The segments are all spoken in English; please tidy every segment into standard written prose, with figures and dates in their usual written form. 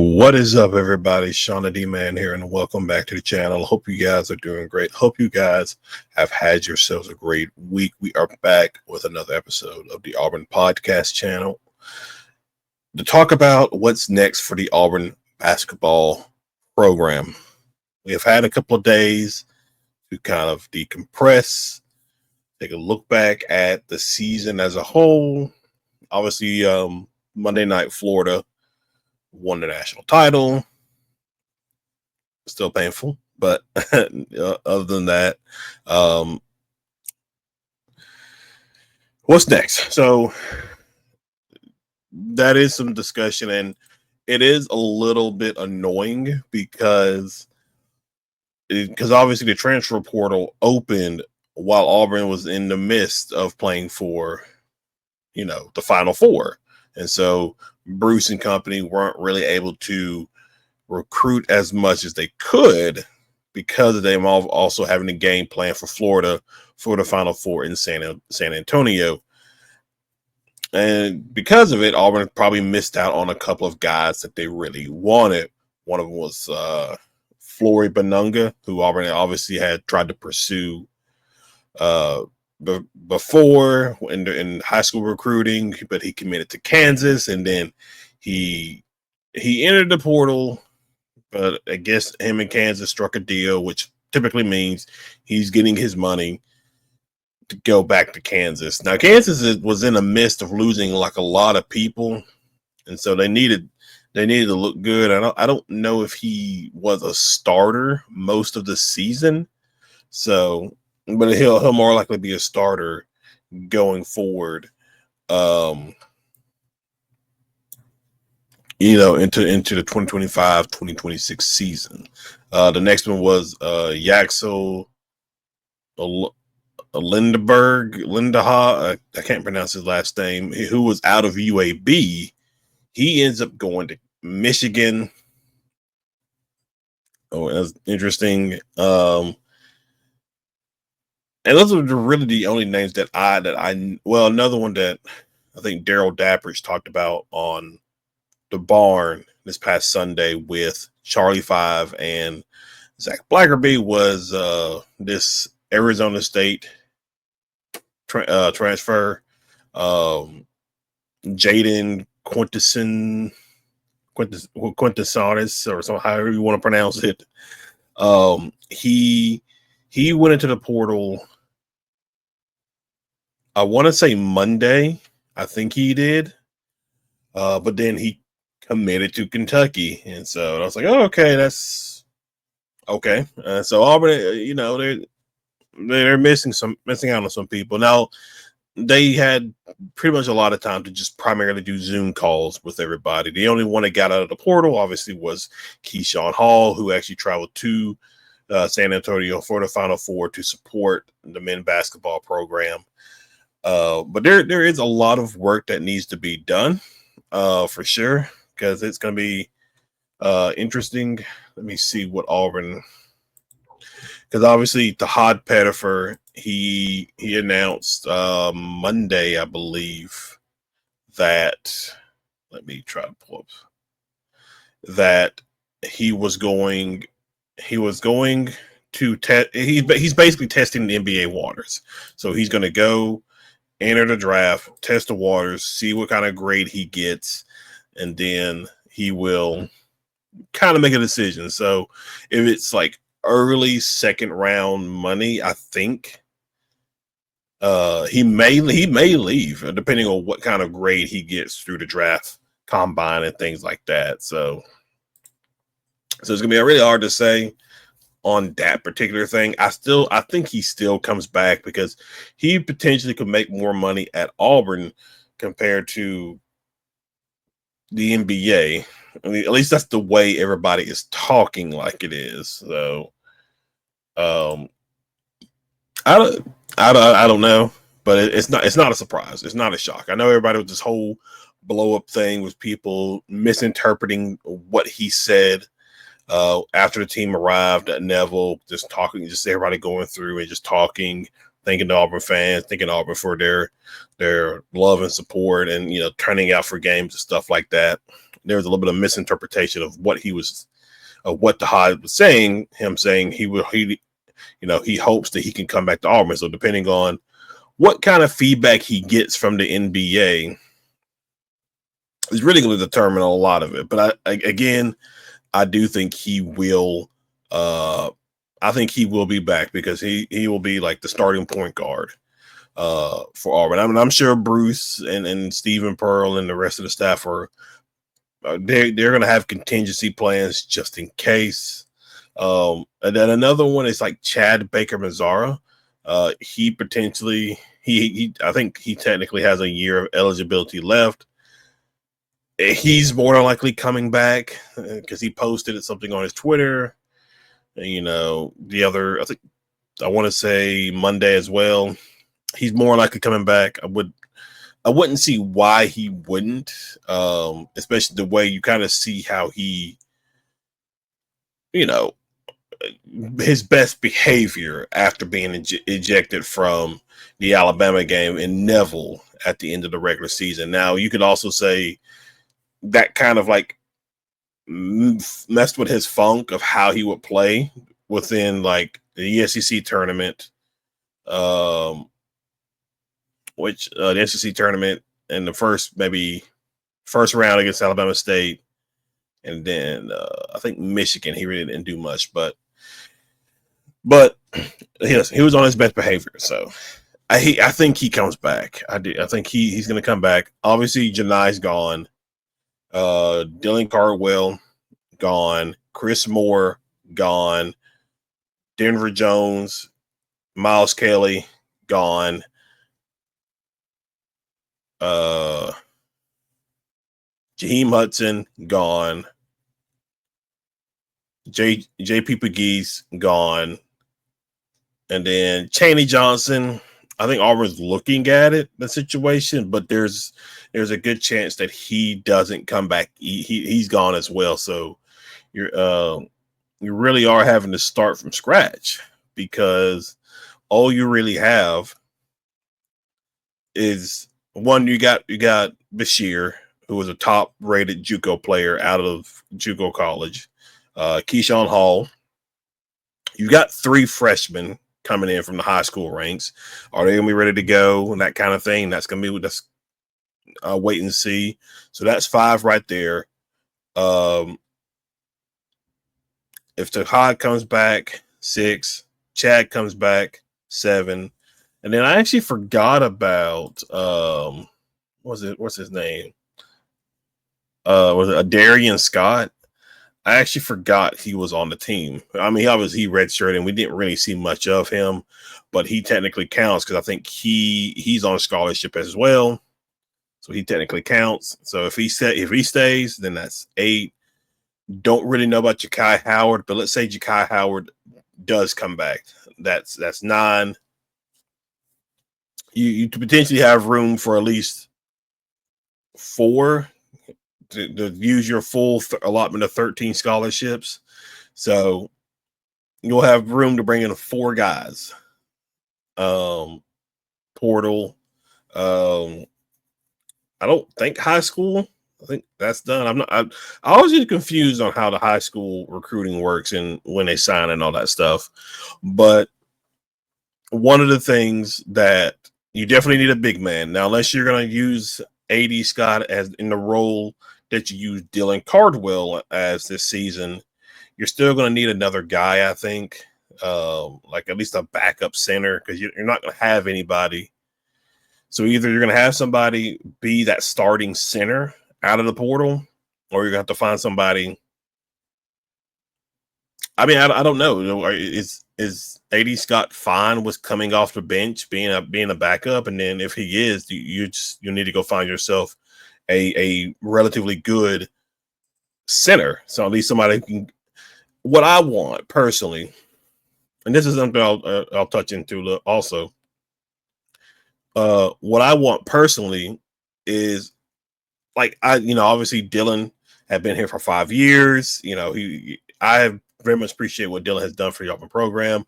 What is up, everybody? Sean the D-Man here, and welcome back to the channel. Hope you guys are doing great. Hope you guys have had yourselves a great week. We are back with another episode of the Auburn Podcast channel to talk about what's next for the Auburn basketball program. We have had a couple of days to kind of decompress, take a look back at the season as a whole. Obviously, Monday night, Florida won the national title. Still painful, but other than that, what's next? So that is some discussion, and it is a little bit annoying because obviously the transfer portal opened while Auburn was in the midst of playing for, the Final Four, and so Bruce and company weren't really able to recruit as much as they could because of them also having a game plan for Florida for the Final Four in San Antonio. And because of it, Auburn probably missed out on a couple of guys that they really wanted. One of them was Flory Benunga, who Auburn obviously had tried to pursue before in high school recruiting, but he committed to Kansas, and then he entered the portal. But I guess him and Kansas struck a deal, which typically means he's getting his money to go back to Kansas. Now, Kansas was in the midst of losing like a lot of people, and so they needed to look good. I don't know if he was a starter most of the season, so but he'll more likely be a starter going forward. Into the 2025-2026 season. The next one was Yaxel Lindaha. I can't pronounce his last name, who was out of UAB. He ends up going to Michigan. Oh, that's interesting. And those are really the only names that I another one that I think Daryl Dappers talked about on the Barn this past Sunday with Charlie Five and Zach Blackerby was this Arizona State transfer, Jaden Quintasanis, or so however you want to pronounce it. He went into the portal, I want to say Monday. I think he did. But then he committed to Kentucky, and so I was like, "Oh, okay, that's okay." So Auburn, they're missing out on some people. Now they had pretty much a lot of time to just primarily do Zoom calls with everybody. The only one that got out of the portal, obviously, was Keyshawn Hall, who actually traveled to San Antonio for the Final Four to support the men's basketball program. But there is a lot of work that needs to be done, for sure, because it's going to be interesting. Let me see what Auburn, because obviously Tahad Pettifer, he announced Monday, I believe, that, let me try to pull up, that he was going to test. He's basically testing the NBA waters. So he's going to go enter the draft, test the waters, see what kind of grade he gets, and then he will kind of make a decision. So if it's like early second round money, I think he may leave, depending on what kind of grade he gets through the draft combine and things like that. So it's gonna be really hard to say on that particular thing. I think he still comes back because he potentially could make more money at Auburn compared to the NBA. I mean, at least that's the way everybody is talking like it is. So, I don't know, but it's not a surprise. It's not a shock. I know everybody with this whole blow up thing with people misinterpreting what he said after the team arrived at Neville, just everybody going through and just talking, thanking the Auburn fans, thanking Auburn for their love and support, and turning out for games and stuff like that. there was a little bit of misinterpretation of what the Hod was saying. Him saying he hopes that he can come back to Auburn. So depending on what kind of feedback he gets from the NBA is really going to determine a lot of it. But I do think he will. I think he will be back because he will be like the starting point guard for Auburn. I mean, I'm sure Bruce and Stephen Pearl and the rest of the staff they're going to have contingency plans just in case. And then another one is like Chad Baker-Mazara. He potentially I think he technically has a year of eligibility left. He's more than likely coming back because he posted something on his Twitter. I think I want to say Monday as well. He's more likely coming back. I wouldn't see why he wouldn't, especially the way you kind of see how he, his best behavior after being ejected from the Alabama game and Neville at the end of the regular season. Now, you could also say that kind of like messed with his funk of how he would play within like the SEC tournament, which the SEC tournament in the first round against Alabama State, and then I think Michigan he really didn't do much, but he was on his best behavior. So I think he comes back. I think he's going to come back. Obviously, Janai's gone. Dylan Cardwell gone. Chris Moore gone. Denver Jones, Miles Kelly gone. Jaheim Hudson gone. JP Pegues gone. And then Chaney Johnson, I think Auburn's looking at the situation, but there's a good chance that he doesn't come back. He's gone as well. So you really are having to start from scratch because all you really have is one. You got Bashir, who was a top-rated JUCO player out of JUCO college. Keyshawn Hall. You got 3 freshmen coming in from the high school ranks. Are they going to be ready to go and that kind of thing? That's wait and see. So that's 5 right there. If Tahad comes back, 6. Chad comes back, 7. And then I actually forgot about what's his name? Was it Darian Scott? I actually forgot he was on the team. I mean, he redshirted, and we didn't really see much of him, but he technically counts because I think he's on scholarship as well, so he technically counts. So if he stays, then that's 8. Don't really know about Ja'Kai Howard, but let's say Ja'Kai Howard does come back. That's 9. You potentially have room for at least 4 to use your full allotment of 13 scholarships. So you'll have room to bring in 4 guys. Portal. I don't think high school. I think that's done. I always get confused on how the high school recruiting works and when they sign and all that stuff. But one of the things that you definitely need a big man. Now, unless you're going to use AD Scott as in the role that you use Dylan Cardwell as this season, you're still going to need another guy, I think, like at least a backup center, because you're not going to have anybody. So either you're going to have somebody be that starting center out of the portal, or you're going to have to find somebody. I mean, I don't know. Is AD Scott fine with coming off the bench, being a backup? And then if he is, you need to go find yourself a relatively good center. So at least somebody can. What I want personally, and this is something I'll touch into also. What I want personally is obviously Dylan had been here for 5 years. I very much appreciate what Dylan has done for the Auburn program.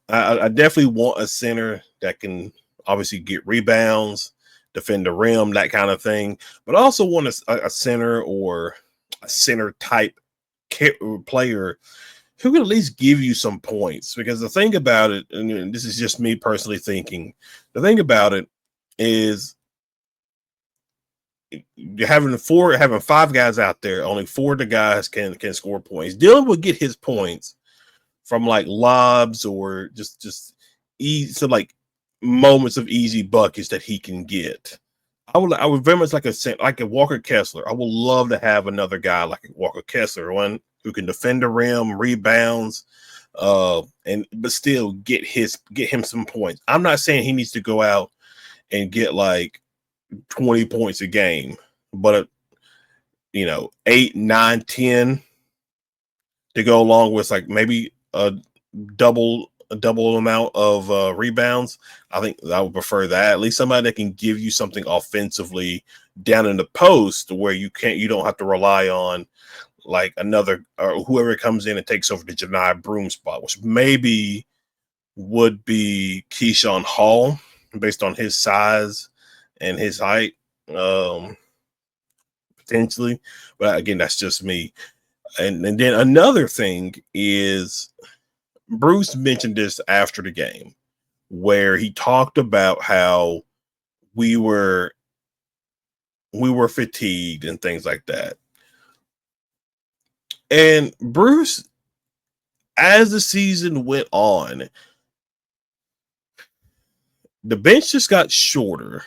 I definitely want a center that can obviously get rebounds, defend the rim, that kind of thing. But I also want a center or a center type player who can at least give you some points. Because the thing about it, and this is just me personally thinking, the thing about it is you're having five guys out there. Only four of the guys can score points. Dylan will get his points from like lobs or just easy, so like moments of easy buckets that he can get. I would very much like a Walker Kessler. I would love to have another guy like a Walker Kessler, one who can defend the rim, rebounds, but still get him some points. I'm not saying he needs to go out and get like 20 points a game, but 8, 9, 10 to go along with like maybe a double amount of rebounds. I think I would prefer that. At least somebody that can give you something offensively down in the post where you don't have to rely on like another or whoever comes in and takes over the Janai Broom spot, which maybe would be Keyshawn Hall based on his size and his height, potentially. But again, that's just me. And then another thing is Bruce mentioned this after the game where he talked about how we were fatigued and things like that. And Bruce, as the season went on, the bench just got shorter.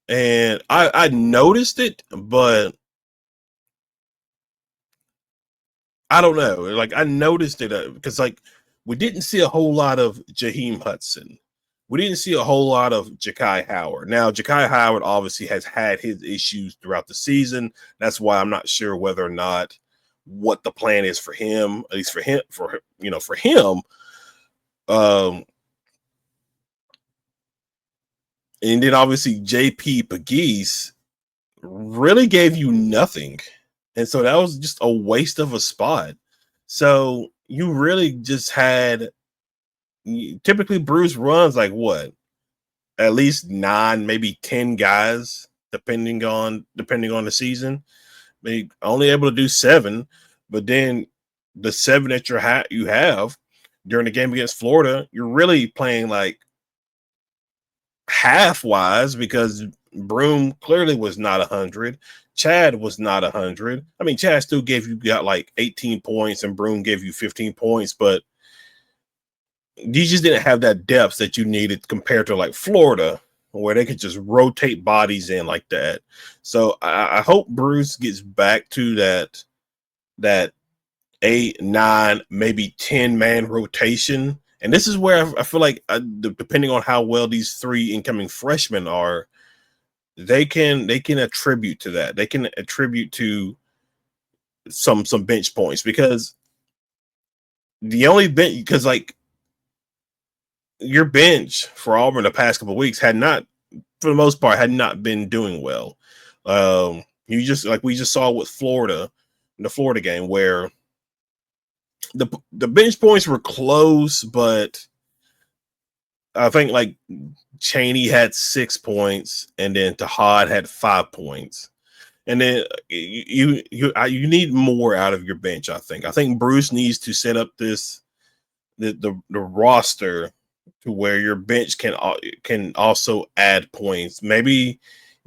And I noticed it, but I don't know. Like I noticed it because like we didn't see a whole lot of Jaheim Hudson. We didn't see a whole lot of Ja'Kai Howard. Now, Ja'Kai Howard obviously has had his issues throughout the season. That's why I'm not sure whether or not what the plan is for him, at least for him. And then obviously JP Pegues really gave you nothing. And so that was just a waste of a spot. So you really just had typically Bruce runs like what? At least 9, maybe 10 guys, depending on the season. Maybe only able to do 7, but then the 7 that you have during the game against Florida, you're really playing like half wise because Broom clearly was not 100. Chad was not 100. I mean, Chad still got like 18 points and Broom gave you 15 points, but you just didn't have that depth that you needed compared to like Florida, where they could just rotate bodies in like that. So I hope Bruce gets back to that 8, 9, maybe 10 man rotation. And this is where I feel like depending on how well these 3 incoming freshmen are, they can attribute to that. They can attribute to some bench points because like your bench for Auburn the past couple of weeks had not, for the most part, had not been doing well. You just like we just saw with Florida in the Florida game where the bench points were close, but I think like Chaney had 6 points and then Tahad had 5 points. And then you need more out of your bench. I think Bruce needs to set up the roster to where your bench can also add points. Maybe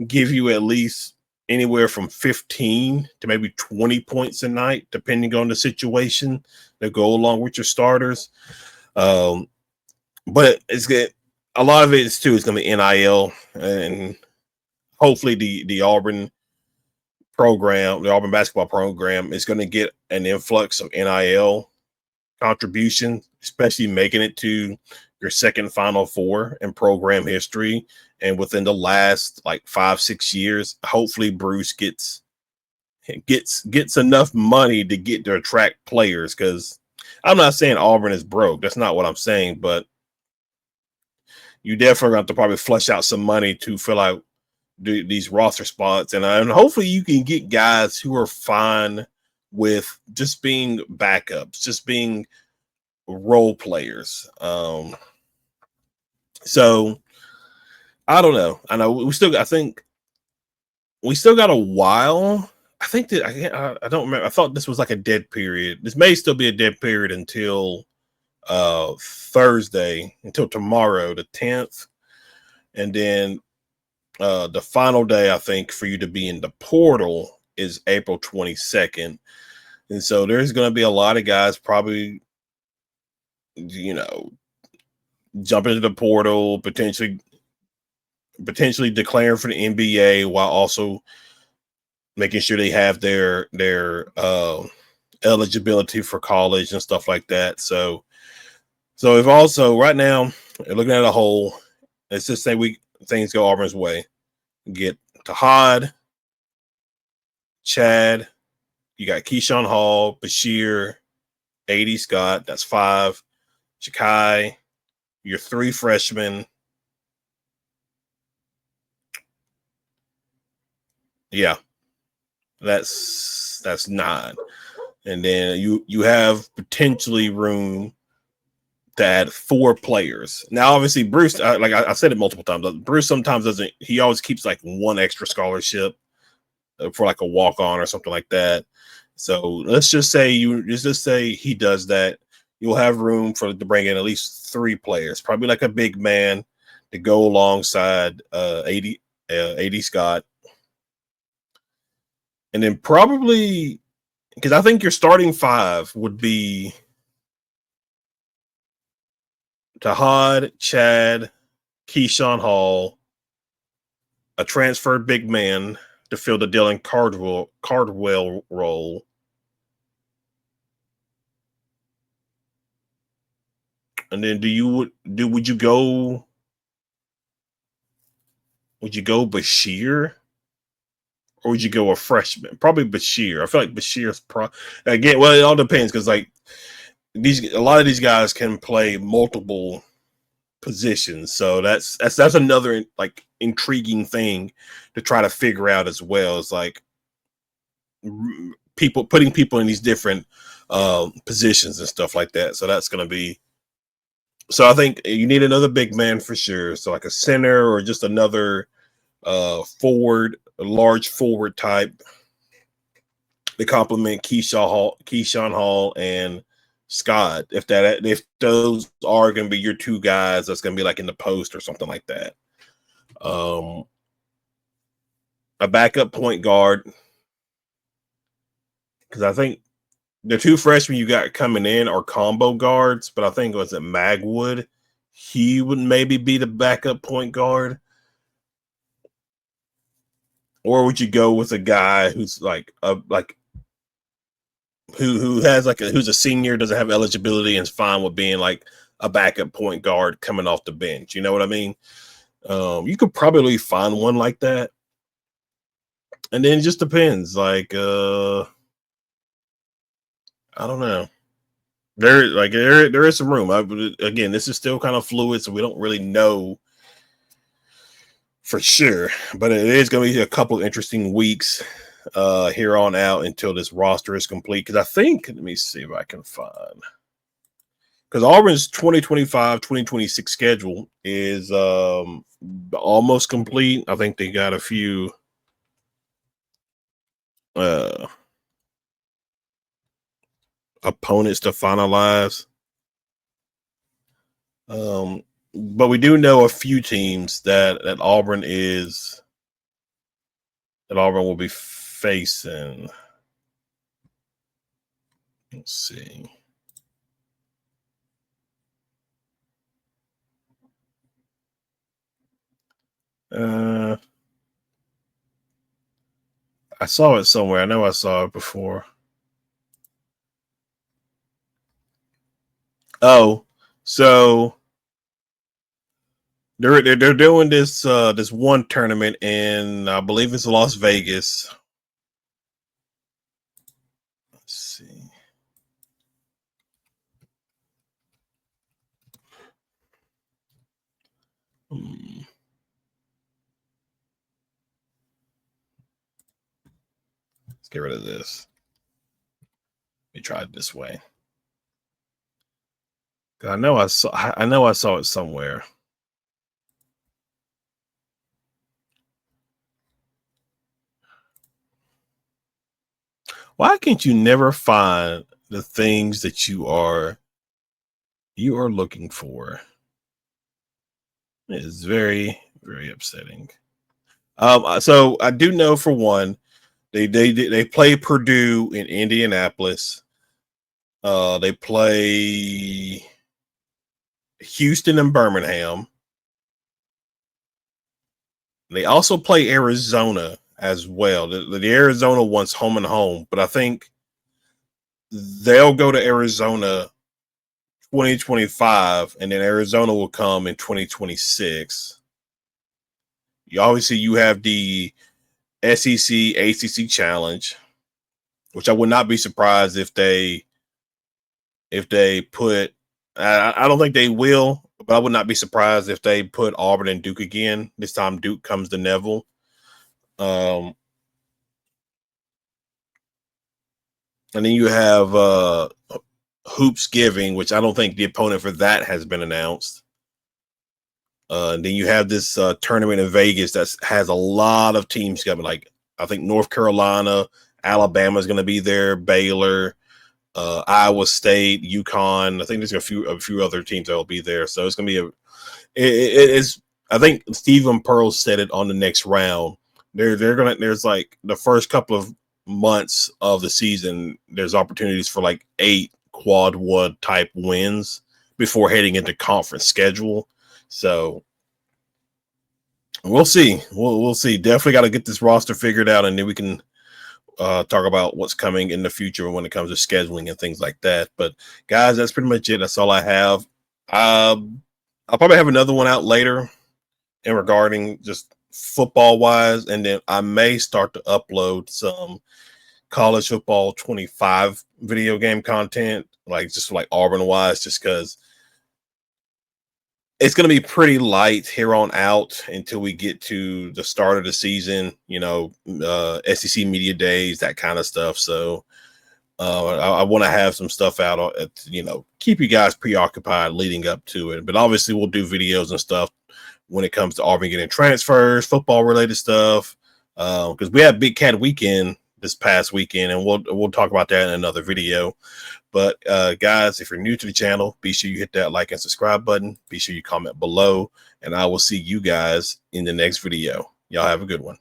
give you at least anywhere from 15 to maybe 20 points a night, depending on the situation that go along with your starters. But it's good. A lot of it is going to be NIL, and hopefully the Auburn program, the Auburn basketball program, is going to get an influx of NIL contribution, especially making it to your second Final Four in program history. And within the last like 5-6 years, hopefully Bruce gets enough money to attract players. Because I'm not saying Auburn is broke. That's not what I'm saying. But you definitely have to probably flush out some money to fill out these roster spots. And hopefully you can get guys who are fine with just being backups, just being role players. So I don't know. I know I think we still got a while. I think that I don't remember. I thought this was like a dead period. This may still be a dead period until Thursday, until tomorrow, the 10th, and then the final day I think for you to be in the portal is April 22nd, and so there's going to be a lot of guys probably, you know, jump into the portal, potentially declaring for the NBA while also making sure they have their eligibility for college and stuff like that. So if also right now looking at a whole, let's just say things go Auburn's way, get Tahad, Chad, you got Keyshawn Hall, Bashir, AD Scott, that's 5, Shakai, your 3 freshmen. Yeah, that's 9. And then you have potentially room to add 4 players. Now, obviously, Bruce, like I said it multiple times, Bruce sometimes doesn't. He always keeps like 1 extra scholarship for like a walk on or something like that. So let's just say he does that. You'll have room to bring in at least 3 players, probably like a big man to go alongside AD Scott, and then probably because I think your starting 5 would be Tahad, Chad, Keyshawn Hall, a transferred big man to fill the Dylan Cardwell role. And then would you go Bashir, or would you go a freshman? Probably Bashir. I feel like Bashir's again. Well, it all depends because like a lot of these guys can play multiple positions, so that's another like intriguing thing to try to figure out as well. Is like putting people in these different positions and stuff like that. So that's going to be. So I think you need another big man for sure. So like a center or just another forward, a large forward type to complement Keyshawn Hall, and Scott. If those are going to be your 2 guys, that's going to be like in the post or something like that. A backup point guard, because I think the 2 freshmen you got coming in are combo guards, but I think was it Magwood? He would maybe be the backup point guard. Or would you go with a guy who's who has who's a senior, doesn't have eligibility, and is fine with being like a backup point guard coming off the bench? You know what I mean? You could probably find one like that. And then it just depends. Like I don't know. There is some room. Again, this is still kind of fluid, so we don't really know for sure. But it is going to be a couple of interesting weeks here on out until this roster is complete. Because I think, let me see if I can find. Because Auburn's 2025-2026 schedule is almost complete. I think they got a few opponents to finalize. But we do know a few teams that Auburn will be facing. Let's see. I saw it somewhere. I know I saw it before. Oh, so they're doing this this one tournament in, I believe it's Las Vegas. Let's see. Let's get rid of this. Let me try it this way. I know I saw it somewhere. Why can't you never find the things that you are looking for? It is very, very upsetting. So I do know for one, they play Purdue in Indianapolis. They play Houston and Birmingham. They also play Arizona as well. The Arizona one's home and home, but I think they'll go to Arizona 2025, and then Arizona will come in 2026. You have the SEC ACC challenge, which I would not be surprised if they put. I don't think they will, but I would not be surprised if they put Auburn and Duke again. This time Duke comes to Neville. Um, and then you have Hoops Giving, which I don't think the opponent for that has been announced. And then you have this tournament in Vegas that has a lot of teams coming. Like I think North Carolina, Alabama is going to be there, Baylor, Iowa State, UConn. I think there's a few other teams that will be there. So it's going to be it is. I think Stephen Pearl said it on the next round. There's like the first couple of months of the season. There's opportunities for like 8 quad one type wins before heading into conference schedule. So we'll see. We'll see. Definitely got to get this roster figured out, and then we can talk about what's coming in the future when it comes to scheduling and things like that. But guys, that's pretty much it. That's all I have. I'll probably have another one out later in regarding just football wise, and then I may start to upload some college football 25 video game content, like just like Auburn wise, just because it's going to be pretty light here on out until we get to the start of the season, SEC media days, that kind of stuff. So I want to have some stuff out, keep you guys preoccupied leading up to it. But obviously we'll do videos and stuff when it comes to Auburn getting transfers, football related stuff. Because we had Big Cat Weekend this past weekend, and we'll talk about that in another video. But guys, if you're new to the channel, be sure you hit that like and subscribe button. Be sure you comment below, and I will see you guys in the next video. Y'all have a good one.